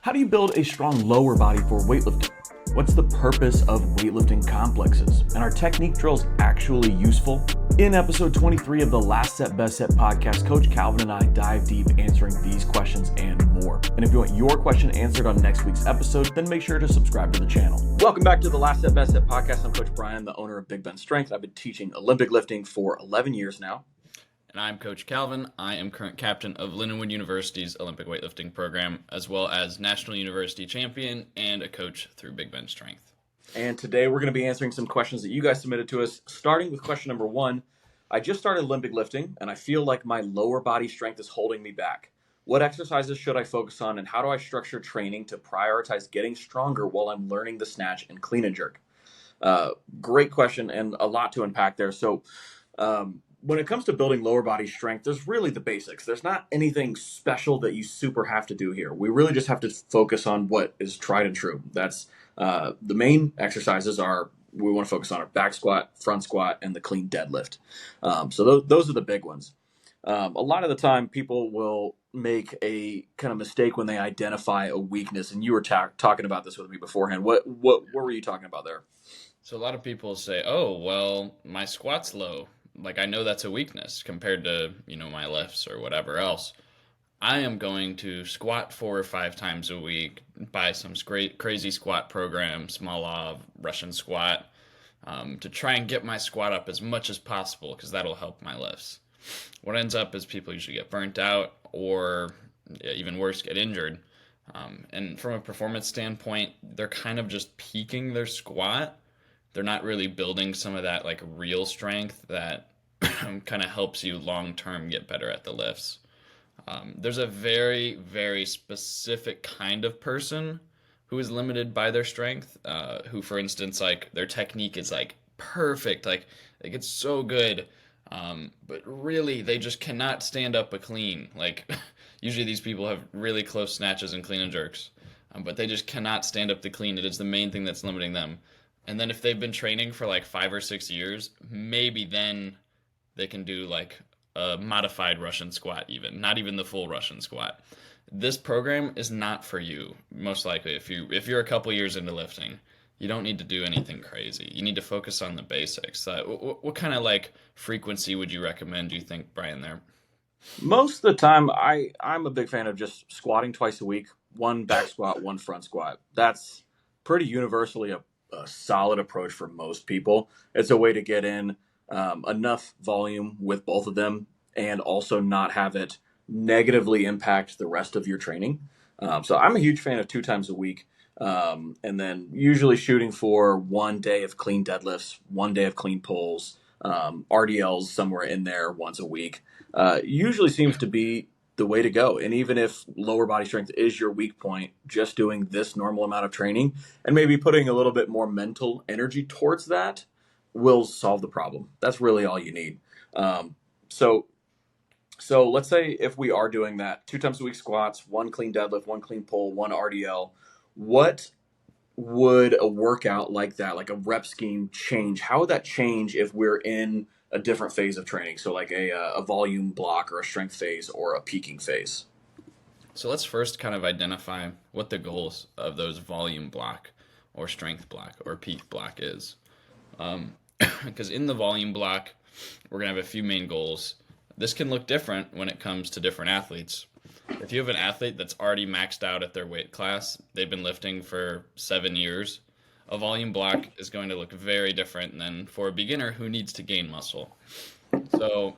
How do you build a strong lower body for weightlifting? What's the purpose of weightlifting complexes? And are technique drills actually useful? In episode 23 of the Last Set Best Set podcast, Coach Calvin and I dive deep answering these questions and more. And if you want your question answered on next week's episode, then make sure to subscribe to the channel. Welcome back to the Last Set Best Set podcast. I'm Coach Brian, the owner of Big Ben Strength. I've been teaching Olympic lifting for 11 years now. And I'm Coach Calvin. I am current captain of Lindenwood University's Olympic weightlifting program, as well as National University champion and a coach through Big Ben Strength. And today we're going to be answering some questions that you guys submitted to us, starting with question number 1. I just started Olympic lifting, and I feel like my lower body strength is holding me back. What exercises should I focus on, and how do I structure training to prioritize getting stronger while I'm learning the snatch and clean and jerk? Great question, and a lot to unpack there. So, when it comes to building lower body strength, there's really the basics. There's not anything special that you super have to do here. We really just have to focus on what is tried and true. That's the main exercises we want to focus on our back squat, front squat, and the clean deadlift. So those are the big ones. A lot of the time people will make a kind of mistake when they identify a weakness. And you were talking about this with me beforehand. What were you talking about there? So a lot of people say, oh, well, my squat's low. Like, I know that's a weakness compared to, my lifts or whatever else. I am going to squat 4 or 5 times a week, buy some great crazy squat program, Smolov, Russian squat, to try and get my squat up as much as possible because that'll help my lifts. What ends up is people usually get burnt out or, even worse, get injured. And from a performance standpoint, they're kind of just peaking their squat. They're not really building some of that like real strength that kind of helps you long-term get better at the lifts. There's a very, very specific kind of person who is limited by their strength, who, for instance, like their technique is like perfect, like it's so good, but really they just cannot stand up a clean. Like usually these people have really close snatches and clean and jerks, but they just cannot stand up the clean. It is the main thing that's limiting them. And then if they've been training for like 5 or 6 years, maybe then they can do like a modified Russian squat even, not even the full Russian squat. This program is not for you, most likely. If you're a couple years into lifting, you don't need to do anything crazy. You need to focus on the basics. What kind of like frequency would you recommend, do you think, Brian, there? Most of the time, I'm a big fan of just squatting twice a week, 1 back squat, 1 front squat. That's pretty universally a solid approach for most people. It's a way to get in enough volume with both of them and also not have it negatively impact the rest of your training. So I'm a huge fan of 2 times a week, and then usually shooting for 1 day of clean deadlifts, 1 day of clean pulls, RDLs somewhere in there once a week. Usually seems to be the way to go. And even if lower body strength is your weak point, just doing this normal amount of training and maybe putting a little bit more mental energy towards that will solve the problem. That's really all you need. So let's say if we are doing that 2 times a week squats, 1 clean deadlift, 1 clean pull, 1 RDL, what would a workout like that, like a rep scheme, change? How would that change if we're in a different phase of training? So like a volume block or a strength phase or a peaking phase. So let's first kind of identify what the goals of those volume block or strength block or peak block is. Because in the volume block, we're going to have a few main goals. This can look different when it comes to different athletes. If you have an athlete that's already maxed out at their weight class, they've been lifting for 7 years, a volume block is going to look very different than for a beginner who needs to gain muscle. So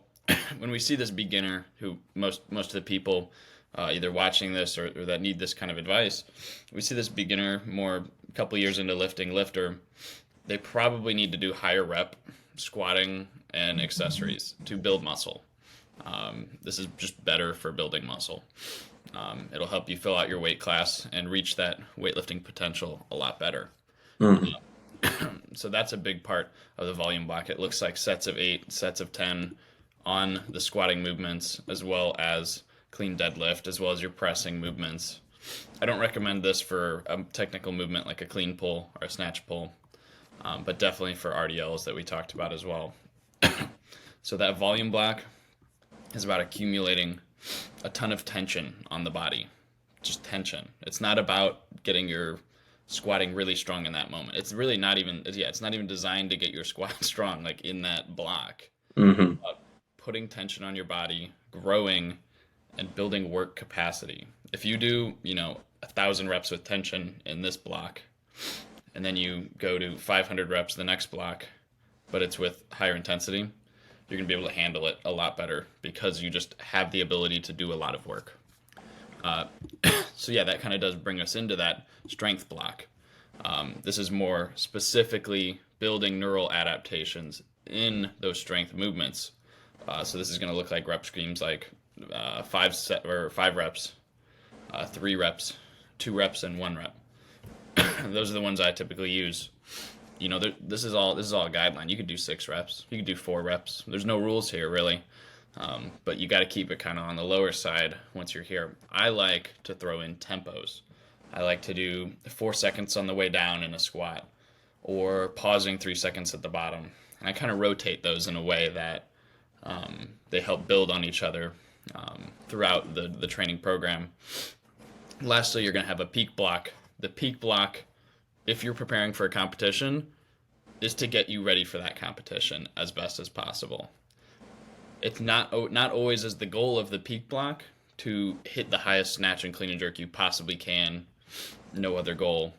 when we see this beginner, who most of the people either watching this or that need this kind of advice, we see this beginner more a couple years into lifter, they probably need to do higher rep squatting and accessories to build muscle. This is just better for building muscle. It'll help you fill out your weight class and reach that weightlifting potential a lot better. So that's a big part of the volume block. It looks like sets of 8, sets of 10 on the squatting movements, as well as clean deadlift, as well as your pressing movements. I don't recommend this for a technical movement like a clean pull or a snatch pull, but definitely for RDLs that we talked about as well. So that volume block is about accumulating a ton of tension on the body just tension. It's not about getting your squatting really strong in that moment. It's really not even, yeah, it's not even designed to get your squat strong, like in that block. Hmm. Putting tension on your body, growing, and building work capacity. If you do, 1,000 reps with tension in this block, and then you go to 500 reps the next block, but it's with higher intensity, you're going to be able to handle it a lot better because you just have the ability to do a lot of work. Uh, so yeah, that kind of does bring us into that strength block. This is more specifically building neural adaptations in those strength movements. So this is going to look like rep schemes like 5 reps, 3 reps, 2 reps, and 1 rep. Those are the ones I typically use. This is all a guideline. You could do 6 reps, you could do 4 reps. There's no rules here really, but you got to keep it kind of on the lower side once you're here. I like to throw in tempos. I like to do 4 seconds on the way down in a squat, or pausing 3 seconds at the bottom. And I kind of rotate those in a way that they help build on each other throughout the training program. Lastly, you're going to have a peak block. The peak block, if you're preparing for a competition, is to get you ready for that competition as best as possible. It's not always is the goal of the peak block to hit the highest snatch and clean and jerk you possibly can. No other goal.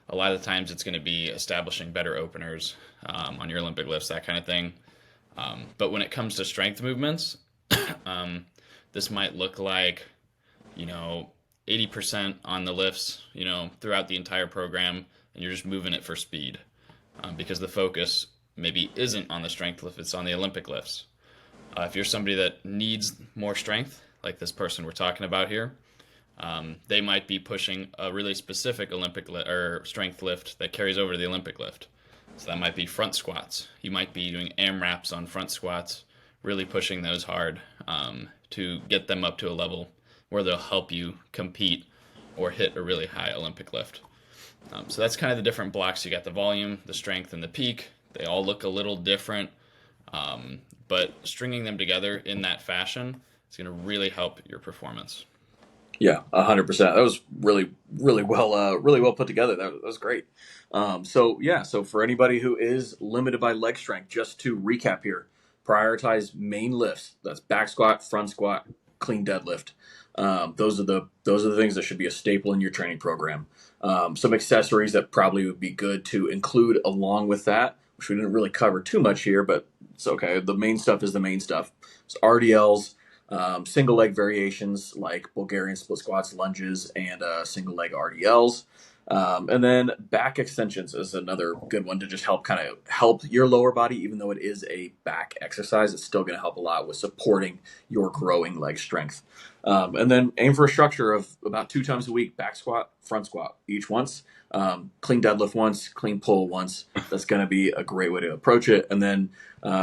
A lot of times it's going to be establishing better openers on your Olympic lifts, that kind of thing. But when it comes to strength movements, this might look like, 80% on the lifts, throughout the entire program, and you're just moving it for speed because the focus maybe isn't on the strength lift, it's on the Olympic lifts. If you're somebody that needs more strength, like this person we're talking about here, they might be pushing a really specific Olympic or strength lift that carries over to the Olympic lift. So that might be front squats. You might be doing AMRAPs on front squats, really pushing those hard to get them up to a level where they'll help you compete or hit a really high Olympic lift. So that's kind of the different blocks. You got the volume, the strength, and the peak. They all look a little different, but stringing them together in that fashion is going to really help your performance. Yeah, 100%. That was really, really well put together. That was great. So for anybody who is limited by leg strength, just to recap here, prioritize main lifts. That's back squat, front squat, clean deadlift. Those are the things that should be a staple in your training program. Some accessories that probably would be good to include along with that, which we didn't really cover too much here, but it's okay. The main stuff is the main stuff. It's RDLs. Single leg variations like Bulgarian split squats, lunges, and single leg RDLs. And then back extensions is another good one to just help your lower body, even though it is a back exercise, it's still going to help a lot with supporting your growing leg strength. And then aim for a structure of about 2 times a week, back squat, front squat, each once. Clean deadlift once, clean pull once. That's going to be a great way to approach it. And then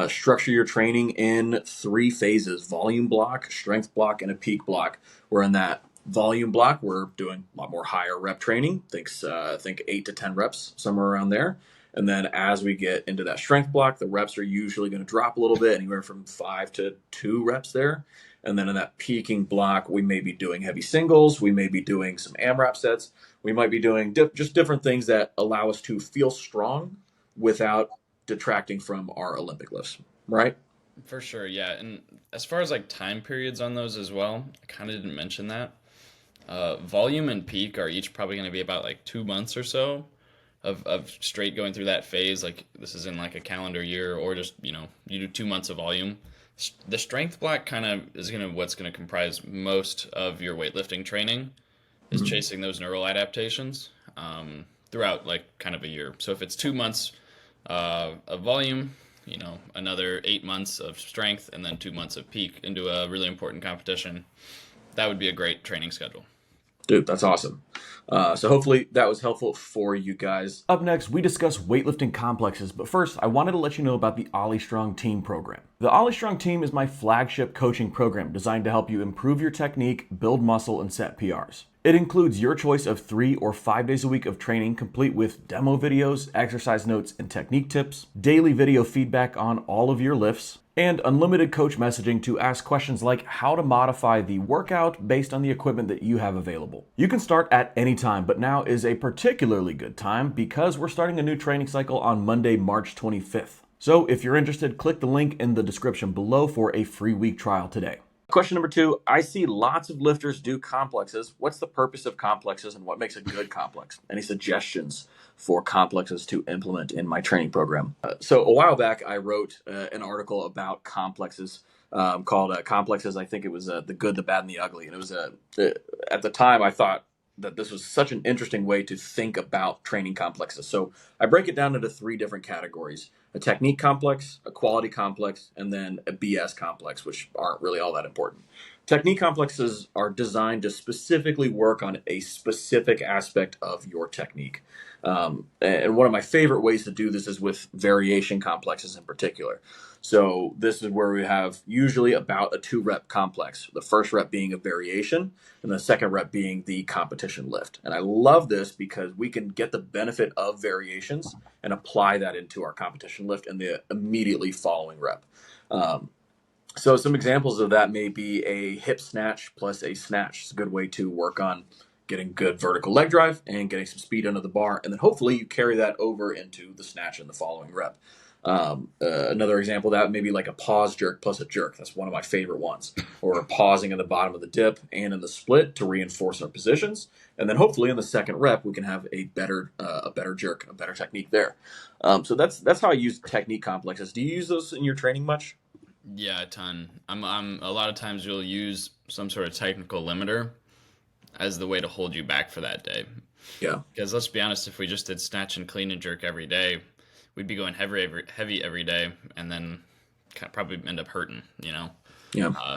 structure your training in 3 phases: volume block, strength block, and a peak block. We're in that volume block. We're doing a lot more higher rep training. Think 8 to 10 reps, somewhere around there. And then as we get into that strength block, the reps are usually going to drop a little bit, anywhere from 5 to 2 reps there. And then in that peaking block, we may be doing heavy singles. We may be doing some AMRAP sets. We might be doing just different things that allow us to feel strong without detracting from our Olympic lifts, right? For sure, yeah. And as far as like time periods on those as well, I kind of didn't mention that. Volume and peak are each probably going to be about like 2 months or so of straight going through that phase. Like this is in like a calendar year, or just, you do 2 months of volume. The strength block kind of is what's going to comprise most of your weightlifting training, is chasing those neural adaptations throughout like kind of a year. So if it's 2 months of volume, another 8 months of strength, and then 2 months of peak into a really important competition, that would be a great training schedule. Dude, that's awesome. So hopefully that was helpful for you guys. Up next, we discuss weightlifting complexes, but first, I wanted to let you know about the OlyStrong Team program. The OlyStrong Team is my flagship coaching program designed to help you improve your technique, build muscle, and set PRs. It includes your choice of 3 or 5 days a week of training, complete with demo videos, exercise notes, and technique tips, daily video feedback on all of your lifts, and unlimited coach messaging to ask questions like how to modify the workout based on the equipment that you have available. You can start at any time, but now is a particularly good time because we're starting a new training cycle on Monday, March 25th. So if you're interested, click the link in the description below for a free week trial today. Question number 2, I see lots of lifters do complexes. What's the purpose of complexes and what makes a good complex? Any suggestions for complexes to implement in my training program? So a while back, I wrote an article about complexes called Complexes. I think it was The Good, the Bad, and the Ugly. And it was at the time, I thought that this was such an interesting way to think about training complexes. So I break it down into 3 different categories: a technique complex, a quality complex, and then a BS complex, which aren't really all that important. Technique complexes are designed to specifically work on a specific aspect of your technique. And one of my favorite ways to do this is with variation complexes in particular. So this is where we have usually about a 2-rep complex, the first rep being a variation and the second rep being the competition lift. And I love this because we can get the benefit of variations and apply that into our competition lift in the immediately following rep. So some examples of that may be a hip snatch plus a snatch. It's a good way to work on getting good vertical leg drive and getting some speed under the bar. And then hopefully you carry that over into the snatch in the following rep. Another example of that may be like a pause jerk plus a jerk. That's one of my favorite ones. Or pausing in the bottom of the dip and in the split to reinforce our positions. And then hopefully in the second rep, we can have a better jerk, a better technique there. So that's how I use technique complexes. Do you use those in your training much? Yeah, a ton. I'm a lot of times you'll use some sort of technical limiter as the way to hold you back for that day. Yeah. Because let's be honest, if we just did snatch and clean and jerk every day, we'd be going heavy every day, and then probably end up hurting. Yeah.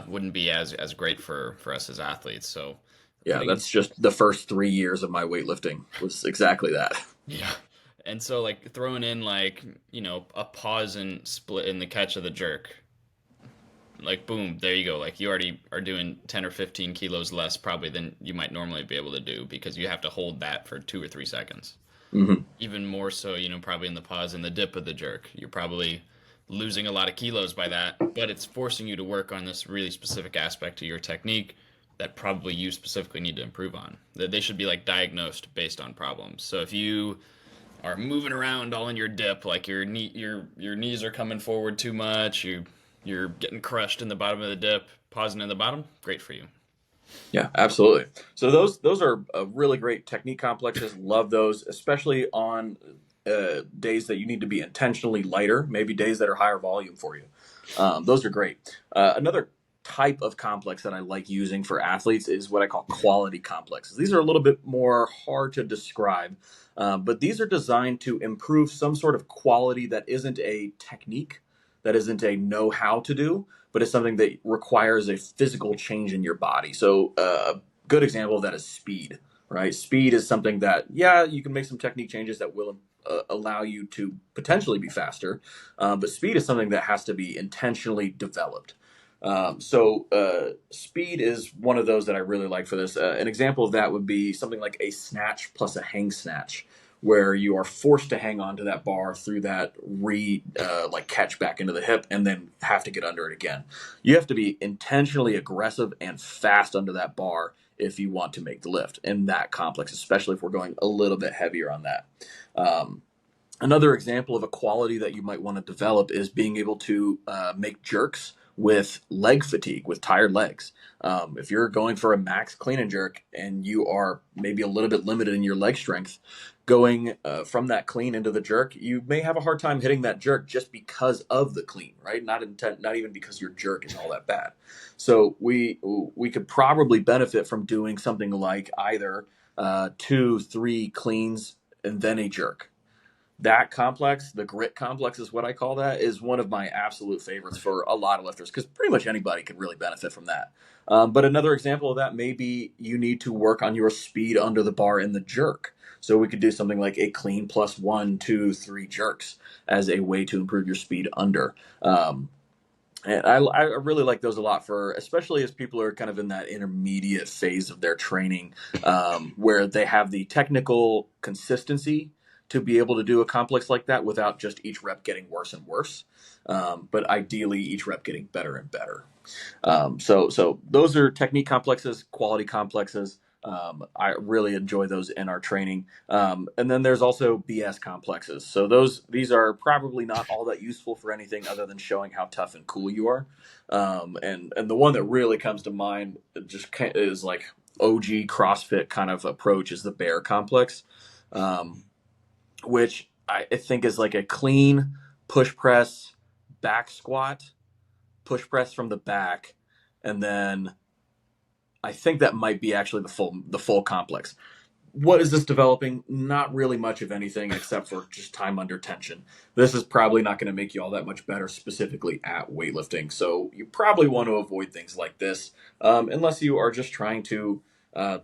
Wouldn't be as great for us as athletes. So Yeah, that's just the first 3 years of my weightlifting was exactly that. yeah. And so like throwing in like a pause and split in the catch of the jerk, like boom, there you go. Like you already are doing 10 or 15 kilos less probably than you might normally be able to do because you have to hold that for 2 or 3 seconds. Mm-hmm. Even more so, probably in the pause and the dip of the jerk. You're probably losing a lot of kilos by that, but it's forcing you to work on this really specific aspect of your technique that probably you specifically need to improve on. That they should be like diagnosed based on problems. So if you are moving around all in your dip, like your knees are coming forward too much, you're getting crushed in the bottom of the dip, pausing in the bottom, great for you. Yeah, absolutely. So those are really great technique complexes. Love those, especially on days that you need to be intentionally lighter, maybe days that are higher volume for you. Those are great. Another type of complex that I like using for athletes is what I call quality complexes. These are a little bit more hard to describe, but these are designed to improve some sort of quality that isn't a technique, that isn't a know-how to do, but it's something that requires a physical change in your body. So a good example of that is speed, right? Speed is something that, yeah, you can make some technique changes that will allow you to potentially be faster, but speed is something that has to be intentionally developed. Speed is one of those that I really like for this. An example of that would be something like a snatch plus a hang snatch, where you are forced to hang on to that bar through that catch back into the hip and then have to get under it again. You have to be intentionally aggressive and fast under that bar if you want to make the lift in that complex, especially if we're going a little bit heavier on that. Another example of a quality that you might want to develop is being able to make jerks with leg fatigue, with tired legs. If you're going for a max clean and jerk and you are maybe a little bit limited in your leg strength, going from that clean into the jerk, you may have a hard time hitting that jerk just because of the clean, right? Not even because your jerk is all that bad. So we could probably benefit from doing something like either 2, 3 cleans and then a jerk. That complex, the grit complex is what I call that, is one of my absolute favorites for a lot of lifters because pretty much anybody can really benefit from that. But another example of that may be you need to work on your speed under the bar in the jerk. So we could do something like a clean plus 1, 2, 3 jerks as a way to improve your speed under. And I really like those a lot for, especially as people are kind of in that intermediate phase of their training, where they have the technical consistency to be able to do a complex like that without just each rep getting worse and worse. But ideally, each rep getting better and better. So those are technique complexes, quality complexes. I really enjoy those in our training. And then there's also BS complexes. So these are probably not all that useful for anything other than showing how tough and cool you are. And the one that really comes to mind is like OG CrossFit kind of approach is the bear complex, which I think is like a clean push press back squat, push press from the back, and then I think that might be actually the full complex. What is this developing? Not really much of anything except for just time under tension. This is probably not going to make you all that much better specifically at weightlifting. So you probably want to avoid things like this unless you are just trying to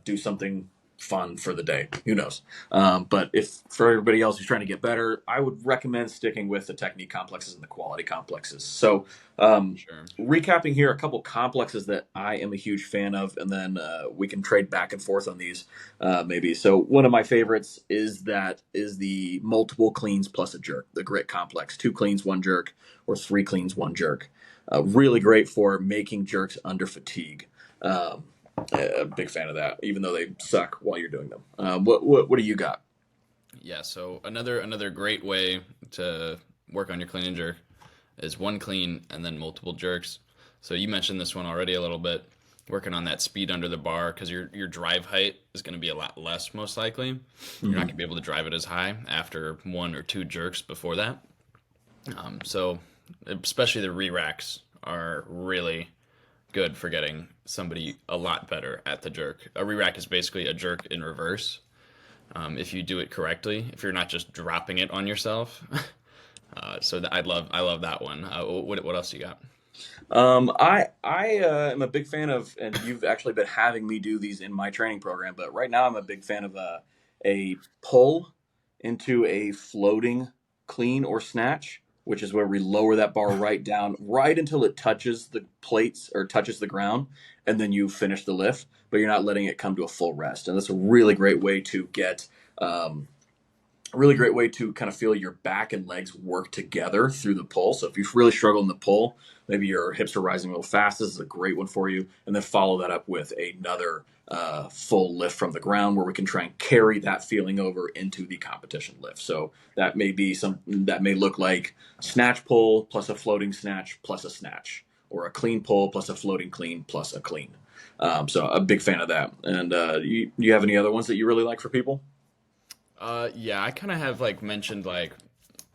do something fun for the day. Who knows? But if for everybody else who's trying to get better, I would recommend sticking with the technique complexes and the quality complexes. So Sure. recapping here, a couple complexes that I am a huge fan of, and then we can trade back and forth on these maybe. So one of my favorites is the multiple cleans plus a jerk, the grit complex, 2 cleans, 1 jerk, or 3 cleans, 1 jerk. Really great for making jerks under fatigue. A big fan of that, even though they suck while you're doing them. What do you got? Yeah, so another great way to work on your clean and jerk is 1 clean and then multiple jerks. So you mentioned this one already a little bit, working on that speed under the bar because your drive height is going to be a lot less most likely. You're not going to be able to drive it as high after 1 or 2 jerks before that. So especially the re-racks are really good for getting somebody a lot better at the jerk. A re-rack is basically a jerk in reverse. If you do it correctly, if you're not just dropping it on yourself. I love that one. What else you got? I am a big fan of, and you've actually been having me do these in my training program, but right now I'm a big fan of a pull into a floating clean or snatch, which is where we lower that bar right down, right until it touches the plates or touches the ground, and then you finish the lift, but you're not letting it come to a full rest. And that's a really great way to get, a really great way to kind of feel your back and legs work together through the pull. So if you really struggle in the pull, maybe your hips are rising real fast, this is a great one for you. And then follow that up with another full lift from the ground where we can try and carry that feeling over into the competition lift. So that may be that may look like snatch pull plus a floating snatch plus a snatch, or a clean pull plus a floating clean plus a clean. So a big fan of that. And you have any other ones that you really like for people? Yeah, I kind of have like mentioned like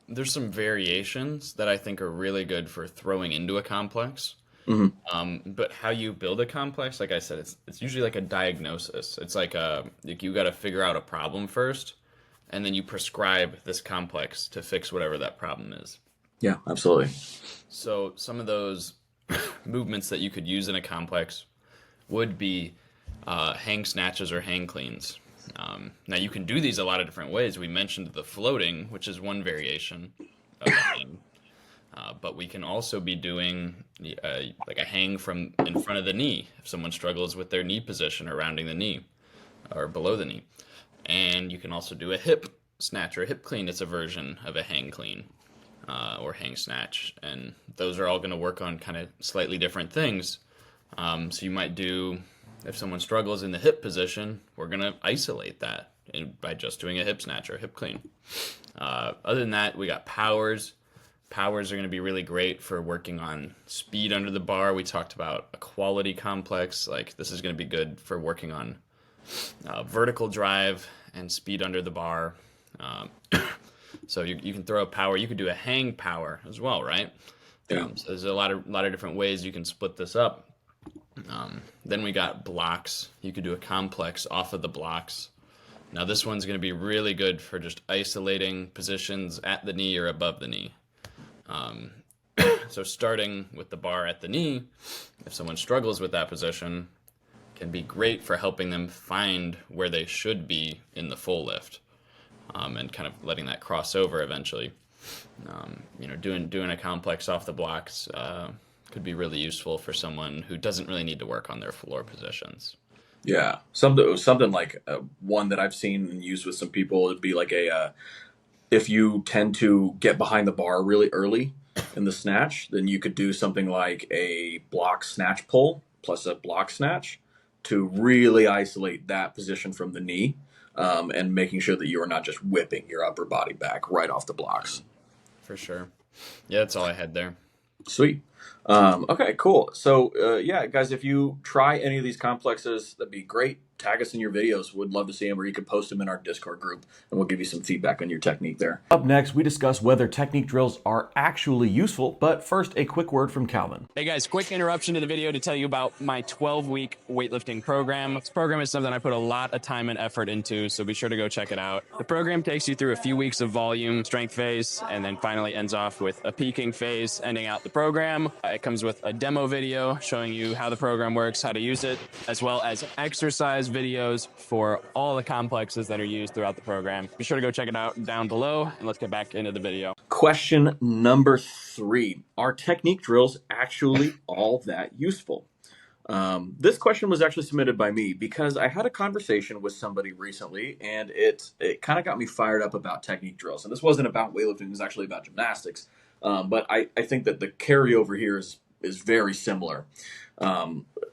there's some variations that I think are really good for throwing into a complex. But how you build a complex, like I said, it's usually like a diagnosis. It's like you got to figure out a problem first, and then you prescribe this complex to fix whatever that problem is. Yeah, absolutely. So some of those movements that you could use in a complex would be hang snatches or hang cleans. Now you can do these a lot of different ways. We mentioned the floating, which is one variation of the hang. But we can also be doing like a hang from in front of the knee if someone struggles with their knee position or rounding the knee or below the knee. And you can also do a hip snatch or a hip clean. It's a version of a hang clean or hang snatch. And those are all going to work on kind of slightly different things. So you might do, if someone struggles in the hip position, we're going to isolate that by just doing a hip snatch or a hip clean. Other than that, we got powers. Powers are going to be really great for working on speed under the bar. We talked about a quality complex. Like this is going to be good for working on vertical drive and speed under the bar. So you can throw a power. You could do a hang power as well, right? Yeah. So there's a lot of different ways you can split this up. Then we got blocks. You could do a complex off of the blocks. Now this one's going to be really good for just isolating positions at the knee or above the knee. So starting with the bar at the knee, if someone struggles with that position, can be great for helping them find where they should be in the full lift, and kind of letting that cross over eventually. Doing a complex off the blocks could be really useful for someone who doesn't really need to work on their floor positions. Yeah, something like one that I've seen and used with some people would be like If you tend to get behind the bar really early in the snatch, then you could do something like a block snatch pull plus a block snatch to really isolate that position from the knee, and making sure that you are not just whipping your upper body back right off the blocks. For sure. Yeah, that's all I had there. Sweet. Okay, cool. So, yeah, guys, if you try any of these complexes, that'd be great. Tag us in your videos. Would love to see them, or you could post them in our Discord group, and we'll give you some feedback on your technique there. Up next, we discuss whether technique drills are actually useful, but first, a quick word from Calvin. Hey guys, quick interruption to the video to tell you about my 12-week weightlifting program. This program is something I put a lot of time and effort into, so be sure to go check it out. The program takes you through a few weeks of volume, strength phase, and then finally ends off with a peaking phase, ending out the program. It comes with a demo video showing you how the program works, how to use it, as well as exercise videos for all the complexes that are used throughout the program. Be sure to go check it out down below, and let's get back into the video. Question number 3. Are technique drills actually all that useful? This question was actually submitted by me because I had a conversation with somebody recently, and it kind of got me fired up about technique drills. And this wasn't about weightlifting, it was actually about gymnastics. But I think that the carryover here is very similar.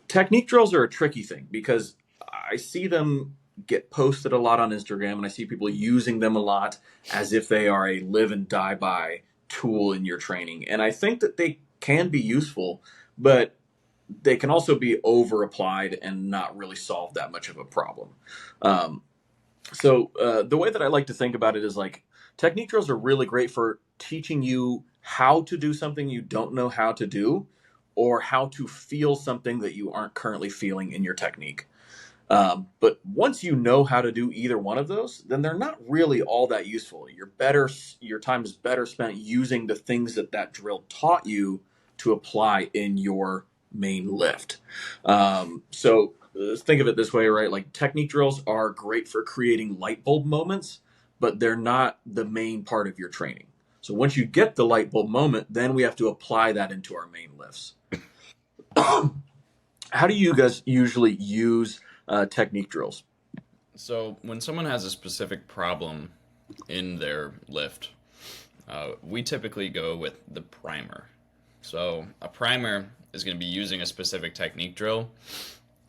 Technique drills are a tricky thing because I see them get posted a lot on Instagram, and I see people using them a lot as if they are a live and die by tool in your training. And I think that they can be useful, but they can also be over applied and not really solve that much of a problem. So the way that I like to think about it is like technique drills are really great for teaching you how to do something you don't know how to do, or how to feel something that you aren't currently feeling in your technique. But once you know how to do either one of those, then they're not really all that useful. Your time is better spent using the things that drill taught you to apply in your main lift. So think of it this way, right? Like technique drills are great for creating light bulb moments, but they're not the main part of your training. So once you get the light bulb moment, then we have to apply that into our main lifts. How do you guys usually use technique drills? So when someone has a specific problem in their lift, we typically go with the primer. So a primer is going to be using a specific technique drill.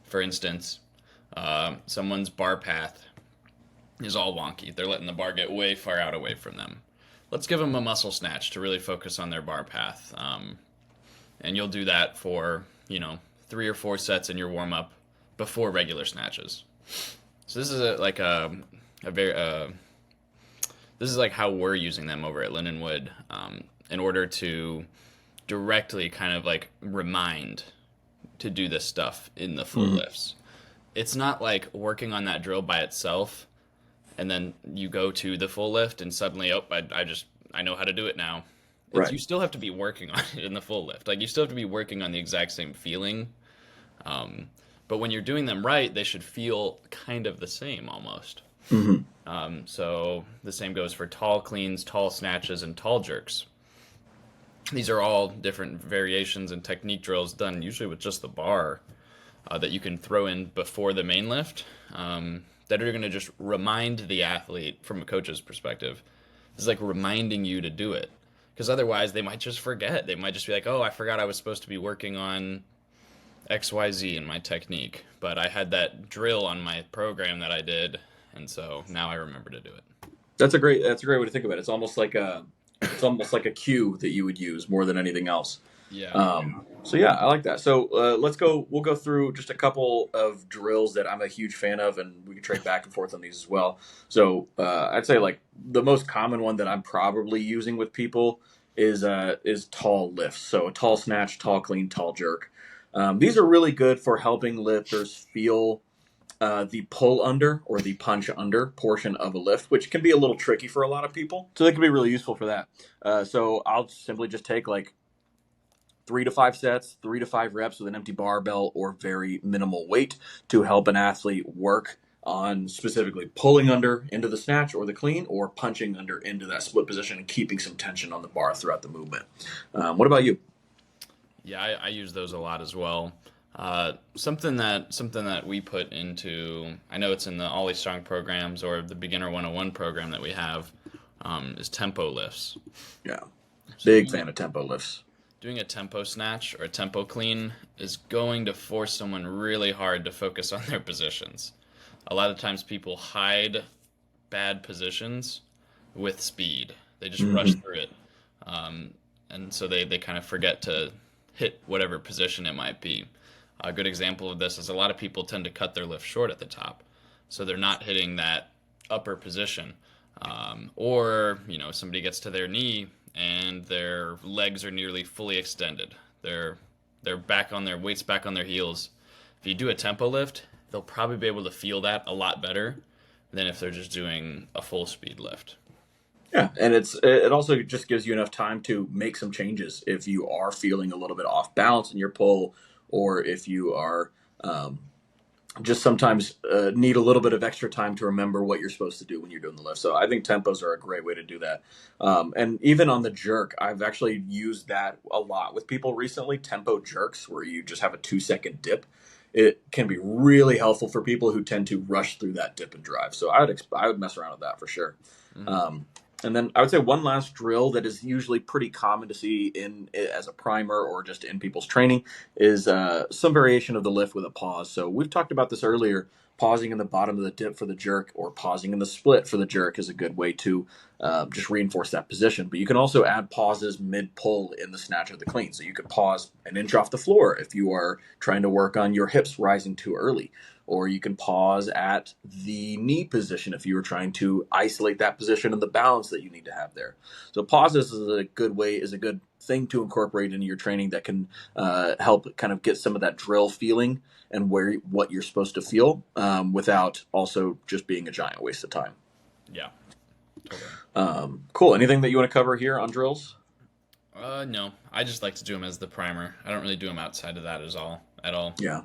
For instance, someone's bar path is all wonky. They're letting the bar get way far out away from them. Let's give them a muscle snatch to really focus on their bar path. And you'll do that for, 3 or 4 sets in your warm-up before regular snatches. So this is this is like how we're using them over at Lindenwood, in order to directly kind of like remind to do this stuff in the full lifts. It's not like working on that drill by itself and then you go to the full lift and suddenly, I know how to do it now. Right. You still have to be working on it in the full lift. Like you still have to be working on the exact same feeling. But when you're doing them right, they should feel kind of the same almost. So the same goes for tall cleans, tall snatches, and tall jerks. These are all different variations and technique drills done usually with just the bar that you can throw in before the main lift, that are going to just remind the athlete from a coach's perspective. It's like reminding you to do it. Because otherwise they might just forget. They might just be like, oh, I forgot I was supposed to be working on XYZ in my technique, but I had that drill on my program that I did, and so now I remember to do it. That's a great way to think about it. It's almost like a cue that you would use more than anything else. Yeah. So yeah, I like that. So we'll go through just a couple of drills that I'm a huge fan of, and we can trade back and forth on these as well. So I'd say like the most common one that I'm probably using with people is tall lifts. So a tall snatch, tall clean, tall jerk. These are really good for helping lifters feel the pull under or the punch under portion of a lift, which can be a little tricky for a lot of people. So they can be really useful for that. So I'll simply just take like 3 to 5 sets, 3 to 5 reps with an empty barbell or very minimal weight to help an athlete work on specifically pulling under into the snatch or the clean, or punching under into that split position and keeping some tension on the bar throughout the movement. What about you? Yeah, I use those a lot as well. Something that we put into, I know it's in the OlyStrong programs or the Beginner 101 program that we have. is tempo lifts. Yeah. So Big fan of tempo lifts. doing a tempo snatch or a tempo clean is going to force someone really hard to focus on their positions. A lot of times people hide bad positions with speed. They just rush through it. Um, and so they kind of forget to hit whatever position it might be. A good example of this is a lot of people tend to cut their lift short at the top. So they're not hitting that upper position. Or, somebody gets to their knee and their legs are nearly fully extended. They're back on their weights back on their heels. If you do a tempo lift, they'll probably be able to feel that a lot better than if they're just doing a full speed lift. Yeah, and it also just gives you enough time to make some changes if you are feeling a little bit off balance in your pull, or if you are just sometimes need a little bit of extra time to remember what you're supposed to do when you're doing the lift. So I think tempos are a great way to do that. And even on the jerk, I've actually used that a lot with people recently, tempo jerks, where you just have a 2-second dip. It can be really helpful for people who tend to rush through that dip and drive. So I would mess around with that for sure. And then I would say one last drill that is usually pretty common to see in as a primer or just in people's training is some variation of the lift with a pause. So we've talked about this earlier. Pausing in the bottom of the dip for the jerk or pausing in the split for the jerk is a good way to just reinforce that position. But you can also add pauses mid-pull in the snatch or the clean. So you could pause an inch off the floor if you are trying to work on your hips rising too early. Or you can pause at the knee position if you were trying to isolate that position and the balance that you need to have there. So pauses is a good thing to incorporate into your training that can help kind of get some of that drill feeling and what you're supposed to feel without also just being a giant waste of time. Yeah, totally. Cool. Anything that you want to cover here on drills? No, I just like to do them as the primer. I don't really do them outside of that at all. Yeah.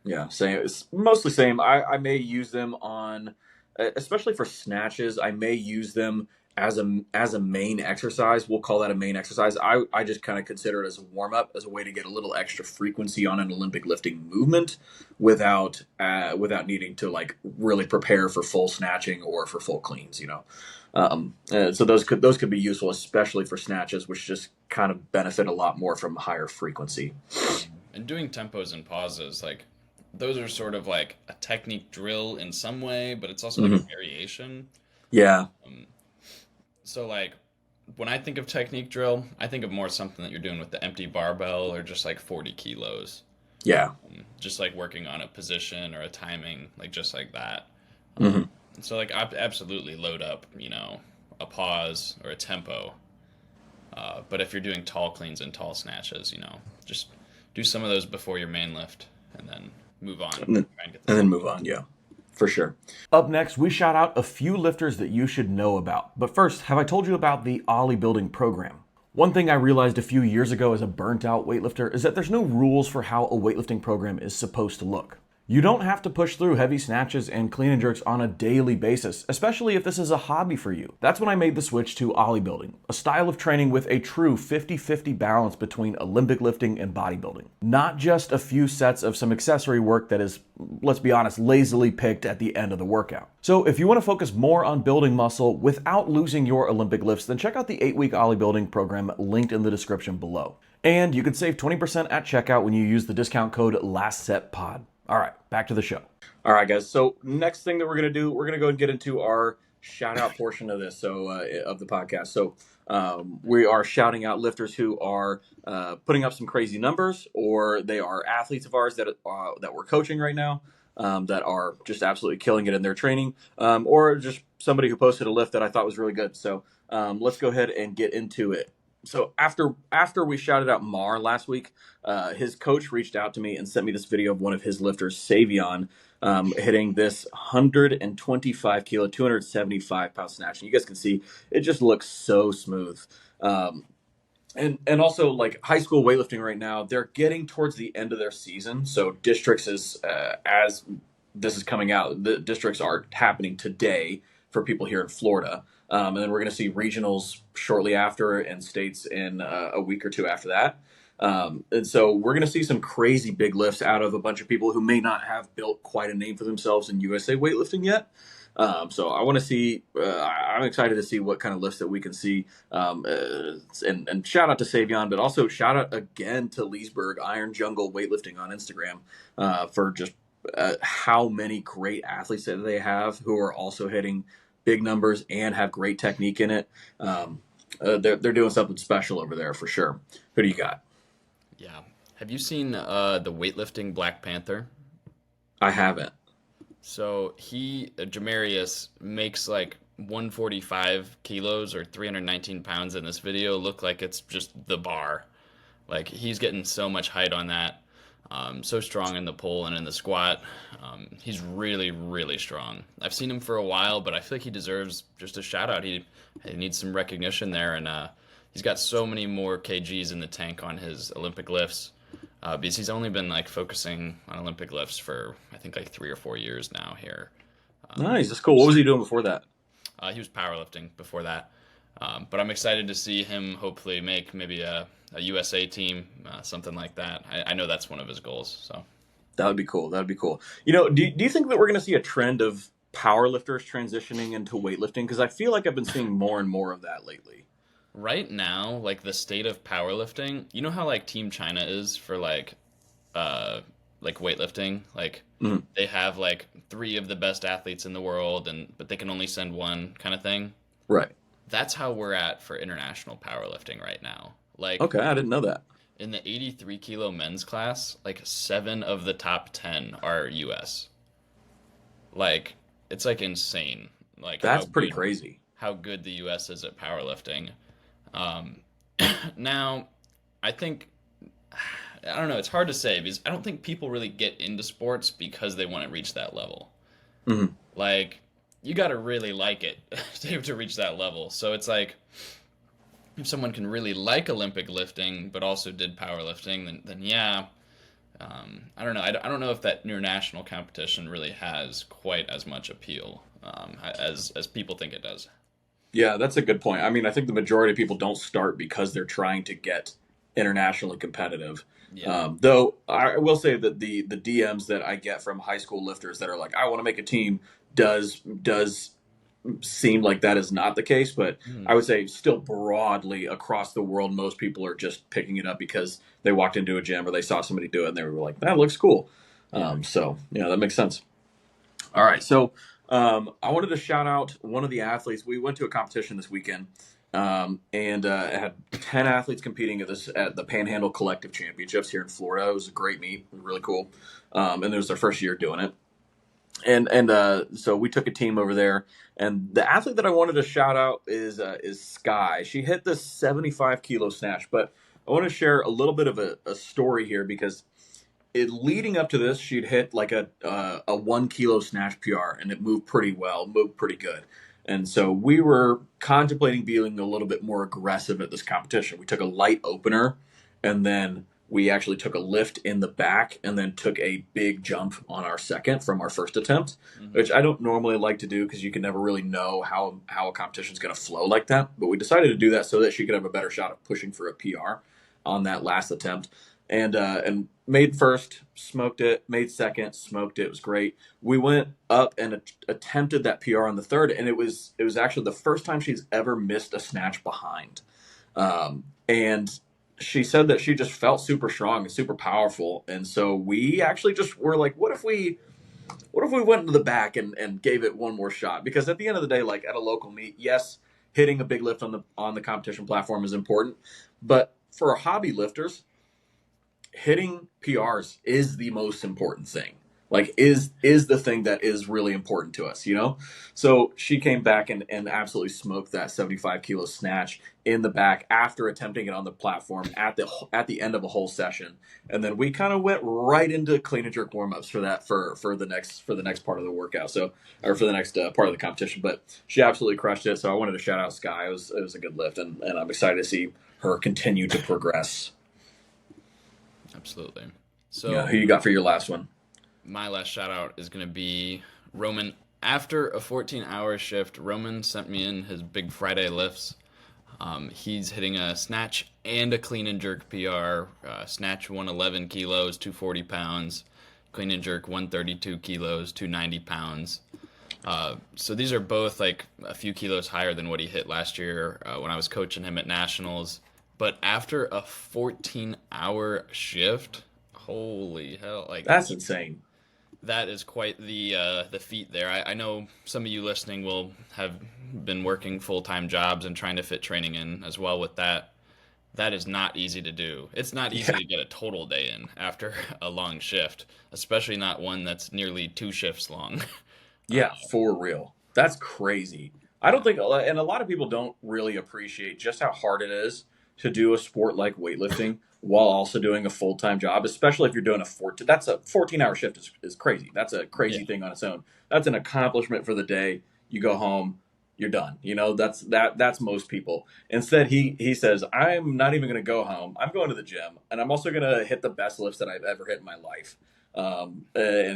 Yeah, same. It's mostly same. I may use them on, especially for snatches. I may use them as a main exercise. We'll call that a main exercise. I just kind of consider it as a warm up, as a way to get a little extra frequency on an Olympic lifting movement, without needing to like really prepare for full snatching or for full cleans. So those could be useful, especially for snatches, which just kind of benefit a lot more from higher frequency. And doing tempos and pauses, like, those are sort of like a technique drill in some way, but it's also like a variation. Yeah. So like when I think of technique drill, I think of more something that you're doing with the empty barbell or just like 40 kilos. Yeah. Just like working on a position or a timing, like just like that. Mm-hmm. So like absolutely load up, a pause or a tempo. But if you're doing tall cleans and tall snatches, just do some of those before your main lift and then move on. And then move on, yeah, for sure. Up next, we shout out a few lifters that you should know about. But first, have I told you about the Bodybuilding program? One thing I realized a few years ago as a burnt out weightlifter is that there's no rules for how a weightlifting program is supposed to look. You don't have to push through heavy snatches and clean and jerks on a daily basis, especially if this is a hobby for you. That's when I made the switch to OlyBuilding, a style of training with a true 50-50 balance between Olympic lifting and bodybuilding. Not just a few sets of some accessory work that is, let's be honest, lazily picked at the end of the workout. So if you want to focus more on building muscle without losing your Olympic lifts, then check out the 8-week OlyBuilding program linked in the description below. And you can save 20% at checkout when you use the discount code LASTSETPOD. All right, back to the show. All right, guys. So next thing that we're going to do, we're going to go and get into our shout out portion of this, of the podcast. So we are shouting out lifters who are putting up some crazy numbers, or they are athletes of ours that we're coaching right now, that are just absolutely killing it in their training, or just somebody who posted a lift that I thought was really good. So let's go ahead and get into it. So after we shouted out Mar last week, his coach reached out to me and sent me this video of one of his lifters, Savion, hitting this 125 kilo, 275 pound snatch. And you guys can see it just looks so smooth. And also, like, high school weightlifting right now, they're getting towards the end of their season. So districts as this is coming out, the districts are happening today for people here in Florida. And then we're going to see regionals shortly after and states in a week or two after that. And so we're going to see some crazy big lifts out of a bunch of people who may not have built quite a name for themselves in USA weightlifting yet. So I want to see. I'm excited to see what kind of lifts that we can see. And shout out to Savion, but also shout out again to Leesburg Iron Jungle Weightlifting on Instagram for just how many great athletes that they have who are also hitting big numbers and have great technique in it. They're doing something special over there for sure. Who do you got? Yeah. Have you seen the weightlifting Black Panther? I haven't. So Jamarius, makes like 145 kilos or 319 pounds in this video look like it's just the bar. Like he's getting so much height on that. So strong in the pull and in the squat. He's really, really strong. I've seen him for a while, but I feel like he deserves just a shout out. He needs some recognition there, and he's got so many more kgs in the tank on his Olympic lifts. Because he's only been like focusing on Olympic lifts for I think like 3 or 4 years now here. Nice, that's cool. What was he doing before that? He was powerlifting before that. But I'm excited to see him hopefully make maybe a USA team, something like that. I know that's one of his goals. So That would be cool. That would be cool. Do you think that we're going to see a trend of powerlifters transitioning into weightlifting? Because I feel like I've been seeing more and more of that lately. right now, like the state of powerlifting, you know how like Team China is for like weightlifting? Like Mhm. they have like 3 of the best athletes in the world but they can only send one kind of thing. Right. That's how we're at for international powerlifting right now. Like Okay, I didn't know that. in the 83 kilo men's class, like 7 of the top 10 are US. Like it's like insane. Like That's pretty crazy. how good the US is at powerlifting. Um, now, I think I don't know. It's hard to say because I don't think people really get into sports because they want to reach that level. hmm Like you got to really like it to reach that level. So it's like if someone can really like Olympic lifting but also did powerlifting, then yeah. I don't know. I don't know if that international competition really has quite as much appeal as people think it does. Yeah, that's a good point. I mean, I think the majority of people don't start because they're trying to get internationally competitive. Yeah. Though I will say that the DMs that I get from high school lifters that are like, I want to make a team, does seem like that is not the case. But Mhm. I would say still broadly across the world, most people are just picking it up because they walked into a gym or they saw somebody do it and they were like, that looks cool. Yeah. So yeah, that makes sense. All right, so I wanted to shout out one of the athletes. We went to a competition this weekend, and it had 10 athletes competing at the Panhandle Collective Championships here in Florida. It was a great meet, it was really cool, and it was their first year doing it. And so we took a team over there, and the athlete that I wanted to shout out is Sky. She hit the 75 kilo snatch, but I want to share a little bit of a story here because leading up to this, she'd hit like a 1 kilo snatch PR, and it moved pretty well, moved pretty good. And so we were contemplating being a little bit more aggressive at this competition. We took a light opener, and then we actually took a lift in the back, and then took a big jump on our second from our first attempt, which I don't normally like to do because you can never really know how a competition is going to flow like that. But we decided to do that so that she could have a better shot of pushing for a PR on that last attempt. And made first, smoked it. Made second, smoked it. It was great. We went up and attempted that PR on the third, and it was actually the first time she's ever missed a snatch behind. And she said that she just felt super strong and super powerful. And so we actually just were like, what if we went into the back and gave it one more shot? Because at the end of the day, like at a local meet, yes, hitting a big lift on the competition platform is important, but for hobby lifters, hitting PRs is the most important thing. Like is the thing that is really important to us, you know? So she came back and absolutely smoked that 75 kilo snatch in the back after attempting it on the platform at the end of a whole session. And then we kind of went right into clean and jerk warm-ups for the next part of the workout. So, or for the next part of the competition, but she absolutely crushed it. So I wanted to shout out Sky. It was a good lift, and I'm excited to see her continue to progress. Absolutely. So Yeah, who you got for your last one? my last shout out is going to be Roman. After a 14-hour shift, Roman sent me in his big Friday lifts. He's hitting a snatch and a clean and jerk PR. Snatch 111 kilos, 240 pounds. Clean and jerk 132 kilos, 290 pounds. So these are both like a few kilos higher than what he hit last year when I was coaching him at nationals. But after a 14-hour shift, holy hell! Like That's insane. that is quite the feat there. I know some of you listening will have been working full-time jobs and trying to fit training in as well with that. That is not easy to do. It's not easy Yeah. to get a total day in after a long shift, especially not one that's nearly 2 shifts long. Yeah, for real. That's crazy. I don't think, and a lot of people don't really appreciate just how hard it is to do a sport like weightlifting while also doing a full time job, especially if you're doing that's a 14-hour shift is crazy. That's a Yeah. crazy thing on its own. That's an accomplishment for the day. You go home, you're done. That's most people. Instead, he says, I'm not even going to go home. I'm going to the gym, and I'm also going to hit the best lifts that I've ever hit in my life. And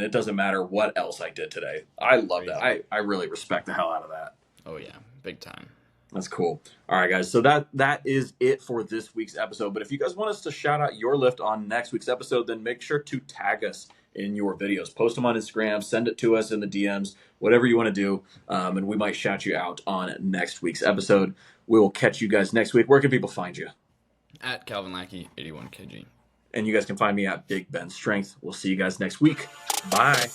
it doesn't matter what else I did today. I love that. Crazy. I really respect the hell out of that. Oh yeah, big time. That's cool. All right, guys. So that is it for this week's episode. But if you guys want us to shout out your lift on next week's episode, then make sure to tag us in your videos. Post them on Instagram. Send it to us in the DMs. Whatever you want to do, and we might shout you out on next week's episode. We will catch you guys next week. Where can people find you? At Calvin Lackey, 81 kg. And you guys can find me at Big Ben Strength. We'll see you guys next week. Bye.